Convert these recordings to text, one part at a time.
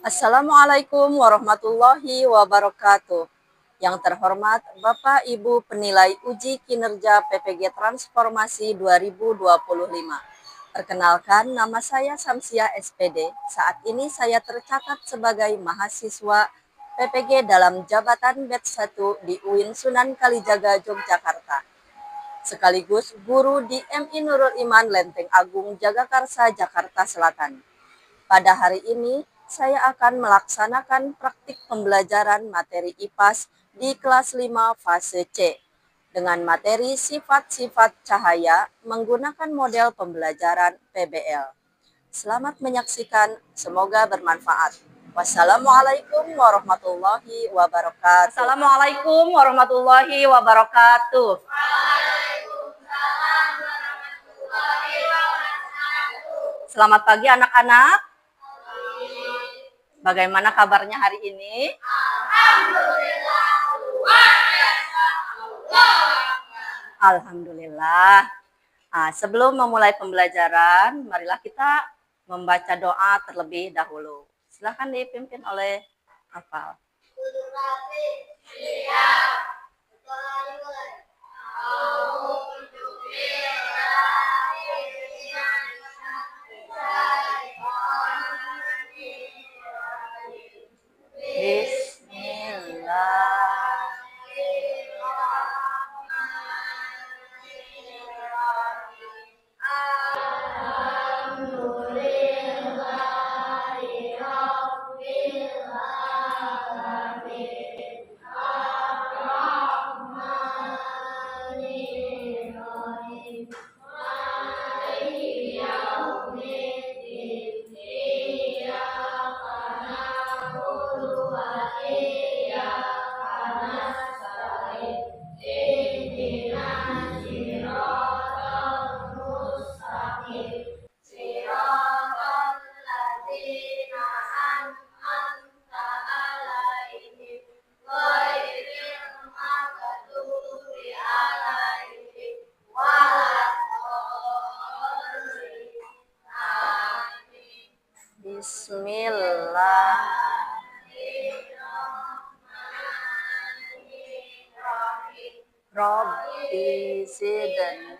Assalamualaikum warahmatullahi wabarakatuh. Yang terhormat Bapak Ibu penilai uji kinerja PPG Transformasi 2025. Perkenalkan, nama saya Samsia SPD. Saat ini saya tercatat sebagai mahasiswa PPG dalam jabatan batch 1 di UIN Sunan Kalijaga, Yogyakarta. Sekaligus guru di MI Nurul Iman Lenteng Agung, Jagakarsa, Jakarta Selatan. Pada hari ini, saya akan melaksanakan praktik pembelajaran materi IPAS di kelas 5 fase C dengan materi sifat-sifat cahaya menggunakan model pembelajaran PBL. Selamat menyaksikan, semoga bermanfaat. Wassalamualaikum warahmatullahi wabarakatuh. Assalamualaikum warahmatullahi wabarakatuh. Selamat pagi anak-anak. Bagaimana kabarnya hari ini? Alhamdulillah. Sebelum memulai pembelajaran, marilah kita membaca doa terlebih dahulu. Silakan dipimpin oleh hafal. Bismillah. Rabbi zidni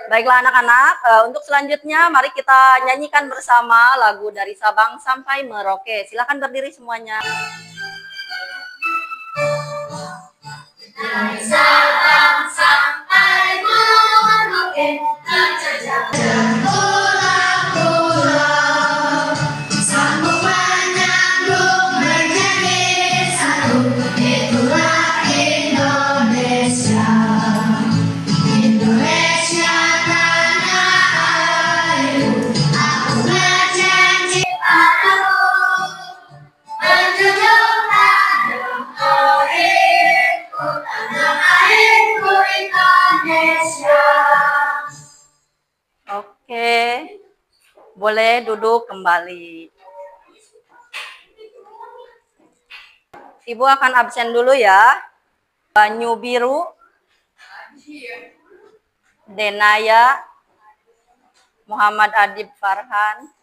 Baiklah anak-anak, untuk selanjutnya mari kita nyanyikan bersama lagu dari Sabang sampai Merauke. Silakan berdiri semuanya. Dari Sabang sampai Merauke, terjajah pulau-pulau, sambung menyambung menjadi satu, itulah Indonesia. Oke, boleh duduk kembali. Ibu akan absen dulu ya. Banyu Biru, Denaya, Muhammad Adib Farhan,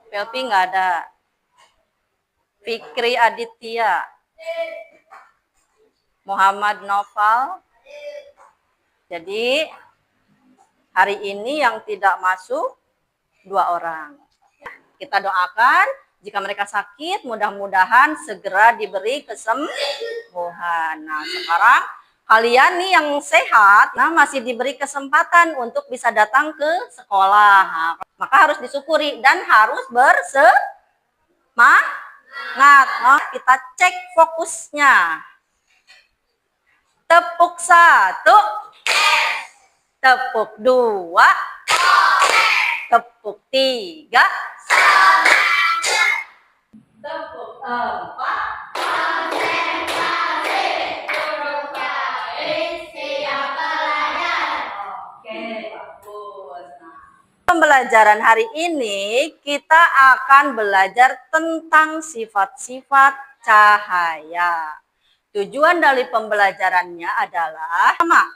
Pelpi nggak ada. Fikri Aditya, Muhammad Noval. Jadi hari ini yang tidak masuk 2 orang. Kita doakan jika mereka sakit, mudah-mudahan segera diberi kesembuhan. Nah, sekarang kalian nih yang sehat, masih diberi kesempatan untuk bisa datang ke sekolah. Nah, maka harus disyukuri dan harus bersemangat. Nah, kita cek fokusnya. Tepuk 1, tepuk 2, tepuk Tepuk 3. Tepuk 4. Oke, bagus. Pembelajaran hari ini kita akan belajar tentang sifat-sifat cahaya. Tujuan dari pembelajarannya adalah pertama,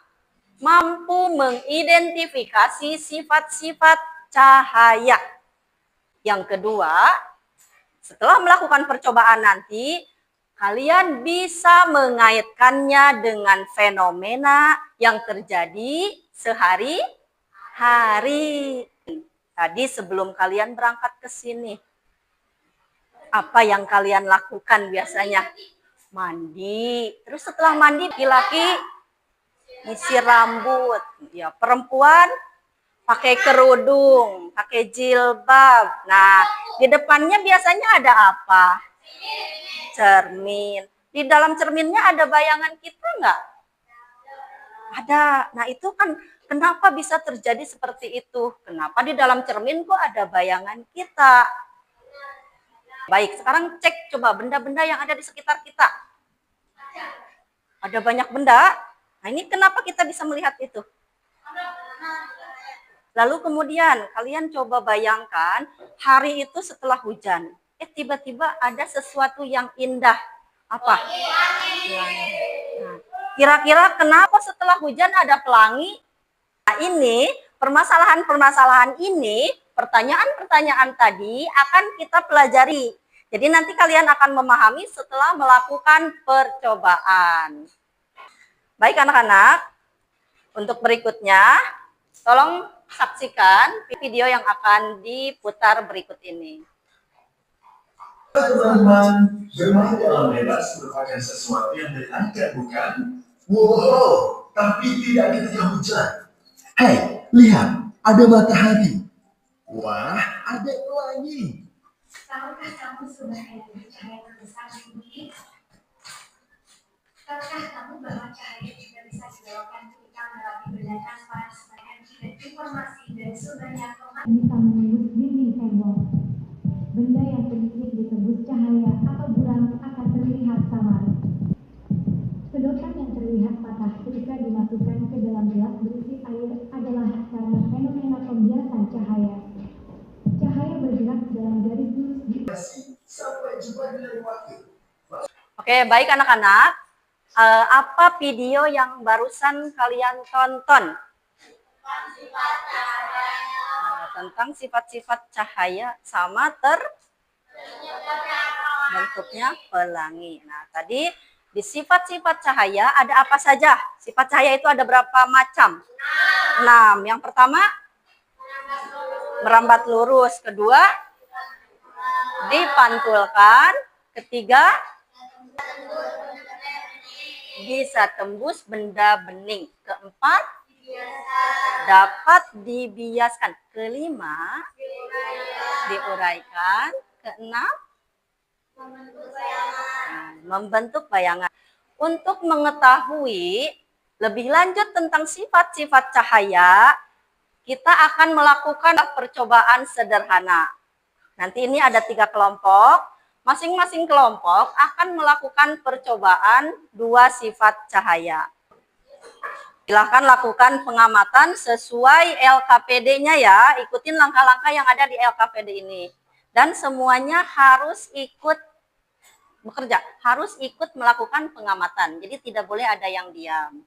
mampu mengidentifikasi sifat-sifat cahaya. Yang kedua, setelah melakukan percobaan nanti, kalian bisa mengaitkannya dengan fenomena yang terjadi sehari-hari. Tadi sebelum kalian berangkat ke sini, apa yang kalian lakukan biasanya? Mandi. Terus setelah mandi, laki-laki nyisir rambut. Ya, perempuan pakai kerudung, pakai jilbab. Nah, di depannya biasanya ada apa? Cermin. Di dalam cerminnya ada bayangan kita nggak? Ada. Nah, itu kan kenapa bisa terjadi seperti itu? Kenapa di dalam cermin kok ada bayangan kita? Baik, sekarang cek coba benda-benda yang ada di sekitar kita. Ada banyak benda. Nah, ini kenapa kita bisa melihat itu? Lalu kemudian kalian coba bayangkan hari itu setelah hujan. Tiba-tiba ada sesuatu yang indah. Apa? Nah, kira-kira kenapa setelah hujan ada pelangi? Nah, ini permasalahan-permasalahan ini, pertanyaan-pertanyaan tadi akan kita pelajari. Jadi nanti kalian akan memahami setelah melakukan percobaan. Baik anak-anak, untuk berikutnya tolong saksikan video yang akan diputar berikut ini. Teman-teman, bermain di alam bebas merupakan sesuatu yang menyenangkan, bukan? Wow, tapi tidak ketika hujan. Hei, lihat, ada matahari. Wah, ada pelangi. Tahukah kamu sebenarnya cahaya terbesar di bumi? Tahukah kamu bahwa cahaya juga bisa dibawakan ketika melewati benda transparan sebagai energi dan informasi dari sumbernya kemana? Bisa menembus dinding tembok. Benda yang sedikit ditembus cahaya atau buram akan terlihat samar. Sedotan yang terlihat patah ketika dimasukkan ke dalam gelas berisi air adalah karena fenomena pembiasan cahaya. Cahaya bergerak dalam garis lurus di Sampai jumpa di lain waktu. Oke, baik anak-anak. Apa video yang barusan kalian tonton? Tentang sifat-sifat cahaya sama bentuknya pelangi. Nah, tadi di sifat-sifat cahaya ada apa saja? Sifat cahaya itu ada berapa macam? 6. Yang pertama, merambat lurus. Kedua, dipantulkan. Ketiga, bisa tembus benda bening. Keempat, dapat dibiaskan. Kelima, diuraikan. Keenam, membentuk bayangan. Untuk mengetahui lebih lanjut tentang sifat-sifat cahaya, kita akan melakukan percobaan sederhana. Nanti ini ada 3 kelompok. Masing-masing kelompok akan melakukan percobaan 2 sifat cahaya. Silahkan lakukan pengamatan sesuai LKPD-nya ya. Ikutin langkah-langkah yang ada di LKPD ini. Dan semuanya harus ikut bekerja, harus ikut melakukan pengamatan. Jadi tidak boleh ada yang diam.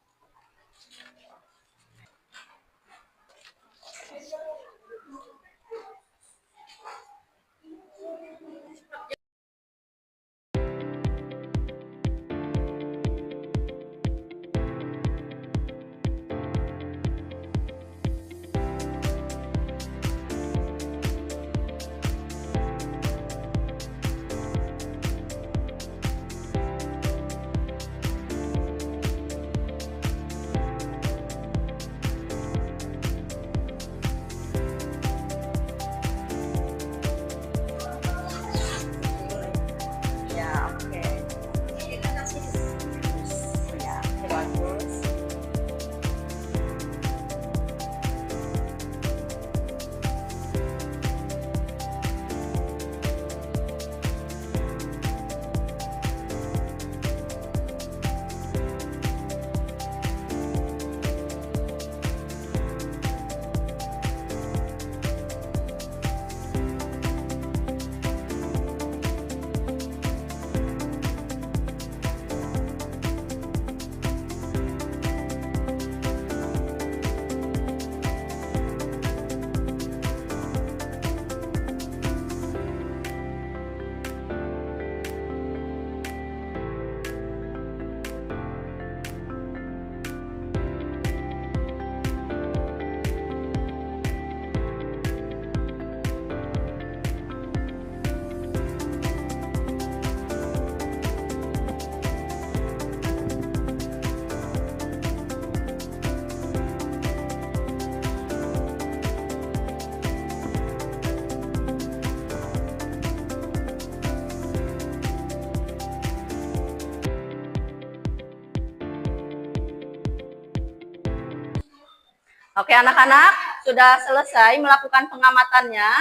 Oke, anak-anak, sudah selesai melakukan pengamatannya?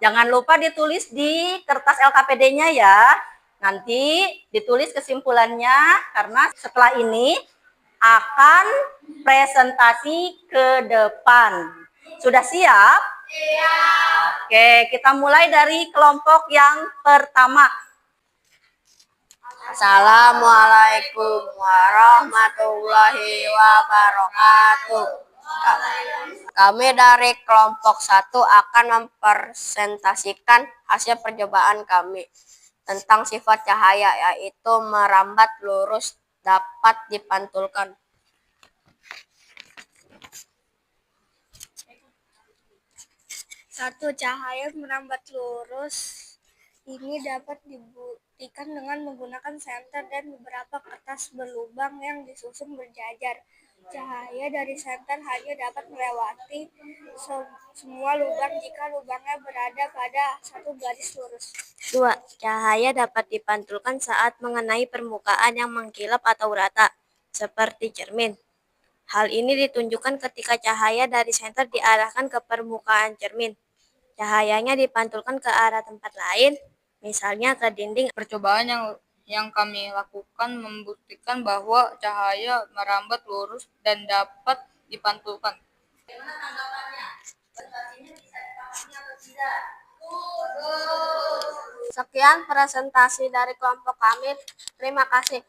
Jangan lupa ditulis di kertas LKPD-nya ya. Nanti ditulis kesimpulannya, karena setelah ini akan presentasi ke depan. Sudah siap? Siap. Oke, kita mulai dari kelompok yang pertama. Assalamualaikum warahmatullahi wabarakatuh. Kami dari kelompok 1 akan mempresentasikan hasil percobaan kami tentang sifat cahaya, yaitu merambat lurus dapat dipantulkan. Satu, cahaya merambat lurus ini dapat dibuktikan dengan menggunakan senter dan beberapa kertas berlubang yang disusun berjajar. Cahaya dari senter hanya dapat melewati semua lubang jika lubangnya berada pada satu garis lurus. 2. Cahaya dapat dipantulkan saat mengenai permukaan yang mengkilap atau rata, seperti cermin. Hal ini ditunjukkan ketika cahaya dari senter diarahkan ke permukaan cermin. Cahayanya dipantulkan ke arah tempat lain, misalnya ke dinding. Percobaan yang kami lakukan membuktikan bahwa cahaya merambat lurus dan dapat dipantulkan. Bagaimana tanggapannya? Presentasinya bisa dipahami atau tidak? Sekian presentasi dari kelompok kami. Terima kasih.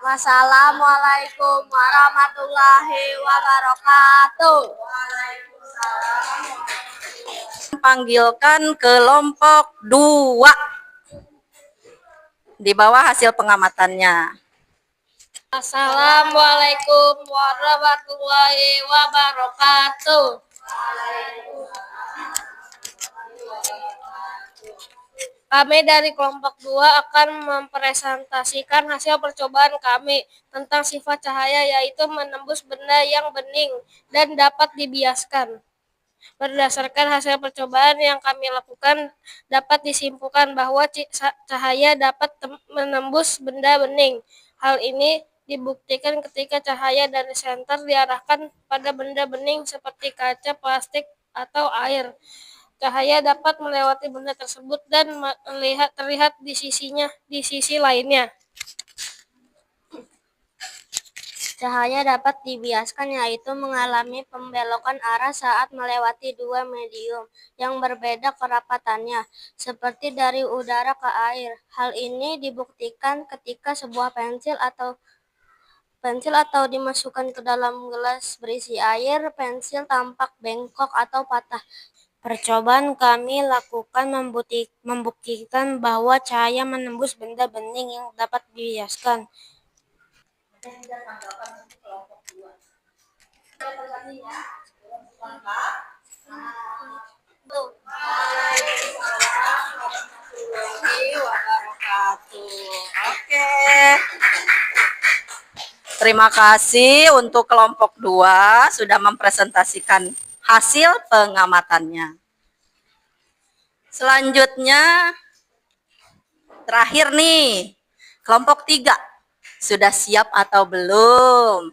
Wassalamualaikum warahmatullahi wabarakatuh. Panggilkan kelompok 2. Di bawah hasil pengamatannya. Assalamualaikum warahmatullahi wabarakatuh. Kami dari kelompok 2 akan mempresentasikan hasil percobaan kami tentang sifat cahaya, yaitu menembus benda yang bening dan dapat dibiaskan. Berdasarkan hasil percobaan yang kami lakukan, dapat disimpulkan bahwa cahaya dapat menembus benda bening. Hal ini dibuktikan ketika cahaya dari senter diarahkan pada benda bening seperti kaca, plastik, atau air. Cahaya dapat melewati benda tersebut dan terlihat di sisi lainnya. Cahaya dapat dibiaskan, yaitu mengalami pembelokan arah saat melewati dua medium yang berbeda kerapatannya, seperti dari udara ke air. Hal ini dibuktikan ketika sebuah pensil atau dimasukkan ke dalam gelas berisi air, pensil tampak bengkok atau patah. Percobaan kami lakukan membuktikan bahwa cahaya menembus benda bening yang dapat dibiaskan. Oke. Terima kasih untuk kelompok 2 sudah mempresentasikan hasil pengamatannya. Selanjutnya, terakhir nih, kelompok 3. Sudah siap atau belum?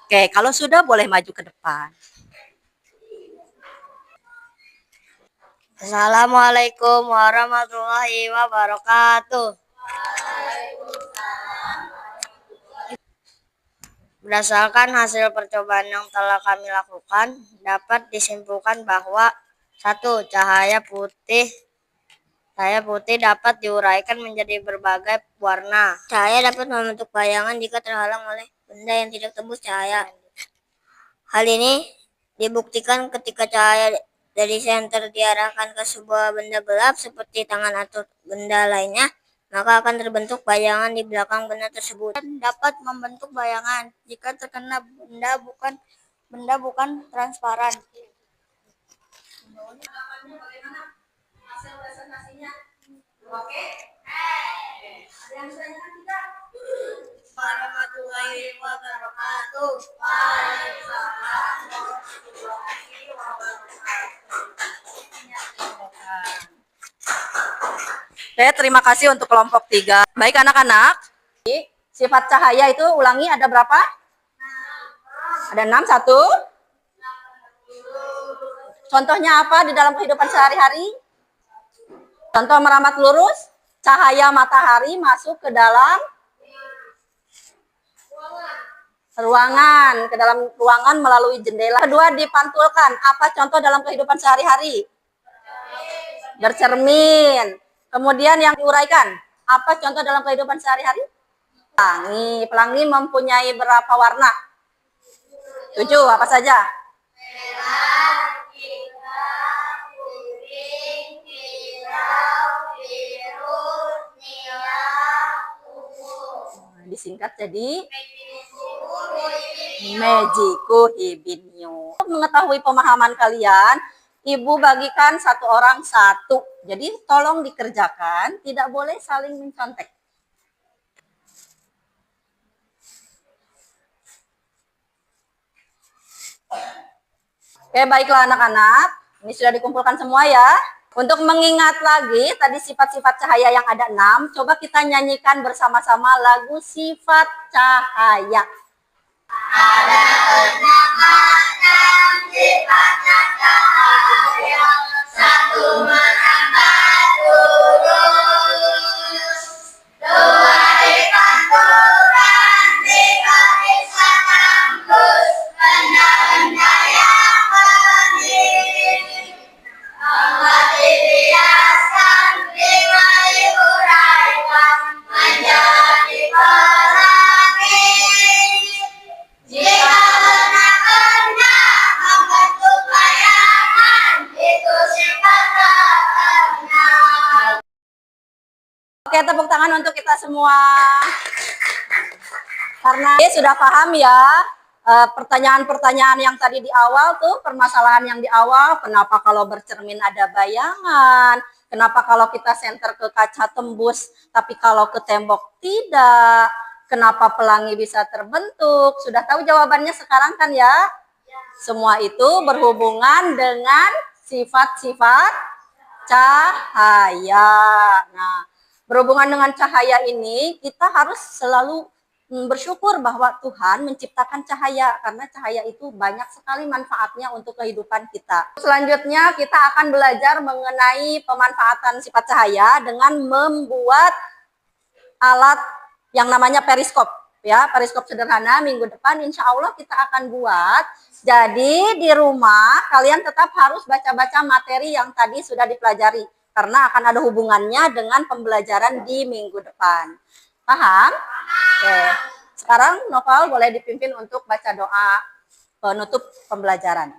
Oke, kalau sudah boleh maju ke depan. Assalamualaikum warahmatullahi wabarakatuh. Berdasarkan hasil percobaan yang telah kami lakukan, dapat disimpulkan bahwa 1. Cahaya putih dapat diuraikan menjadi berbagai warna. Cahaya dapat membentuk bayangan jika terhalang oleh benda yang tidak tembus cahaya. Hal ini dibuktikan ketika cahaya dari senter diarahkan ke sebuah benda gelap seperti tangan atau benda lainnya, maka akan terbentuk bayangan di belakang benda tersebut. Dan dapat membentuk bayangan jika terkena benda bukan transparan. Hasil presentasinya, oke? Ada yang ditanyakan tidak? Warahmatullahi wabarakatuh. Oke, terima kasih untuk kelompok 3. Baik anak-anak, sifat cahaya itu ulangi ada berapa? Ada 6, 1. Contohnya apa di dalam kehidupan sehari-hari? Contoh merambat lurus, cahaya matahari masuk ke dalam ruangan, ke dalam ruangan melalui jendela. Kedua, dipantulkan. Apa contoh dalam kehidupan sehari-hari? Bercermin. Kemudian yang diuraikan, apa contoh dalam kehidupan sehari-hari? Pelangi. Pelangi mempunyai berapa warna? 7, apa saja? Disingkat jadi Mejiku Hibinyo. Untuk mengetahui pemahaman kalian, Ibu bagikan satu orang satu. Jadi tolong dikerjakan, tidak boleh saling mencontek. Oke, baiklah anak-anak. Ini sudah dikumpulkan semua ya. Untuk mengingat lagi tadi sifat-sifat cahaya yang ada 6, coba kita nyanyikan bersama-sama lagu Sifat Cahaya. Ada 6 sifatnya cahaya, 1 merambat lurus, 2 dipantulkan, 3 bisa tembus benda-benda yang bening, 4 dibiaskan, 5 diuraikan menjadi pelangi. Jika benar-benar membentuk bayangan, itu sifat cahaya. Oke, tepuk tangan untuk kita semua. Karena sudah paham ya pertanyaan-pertanyaan yang tadi di awal tuh, permasalahan yang di awal, kenapa kalau bercermin ada bayangan, kenapa kalau kita senter ke kaca tembus, tapi kalau ke tembok tidak, kenapa pelangi bisa terbentuk. Sudah tahu jawabannya sekarang kan ya? Semua itu berhubungan dengan sifat-sifat cahaya. Nah, berhubungan dengan cahaya ini, kita harus selalu bersyukur bahwa Tuhan menciptakan cahaya, karena cahaya itu banyak sekali manfaatnya untuk kehidupan kita. Selanjutnya kita akan belajar mengenai pemanfaatan sifat cahaya dengan membuat alat yang namanya periskop. Ya, periskop sederhana minggu depan insya Allah kita akan buat. Jadi di rumah kalian tetap harus baca-baca materi yang tadi sudah dipelajari, karena akan ada hubungannya dengan pembelajaran di minggu depan. Paham? Oke. Sekarang Noval boleh dipimpin untuk baca doa penutup pembelajaran.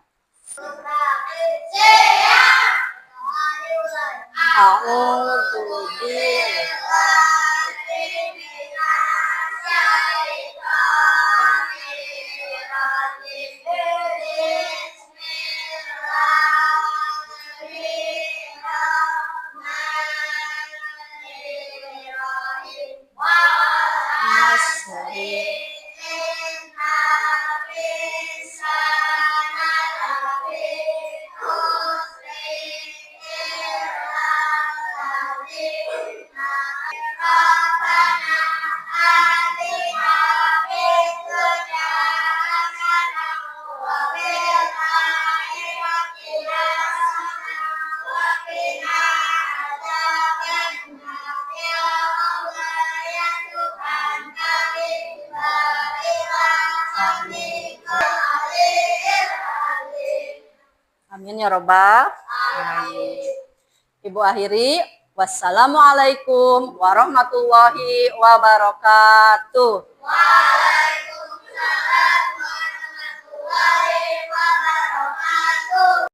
Amin ya robbal alamin. Ibu akhiri, wassalamualaikum warahmatullahi wabarakatuh. Waalaikumsalam warahmatullahi wabarakatuh.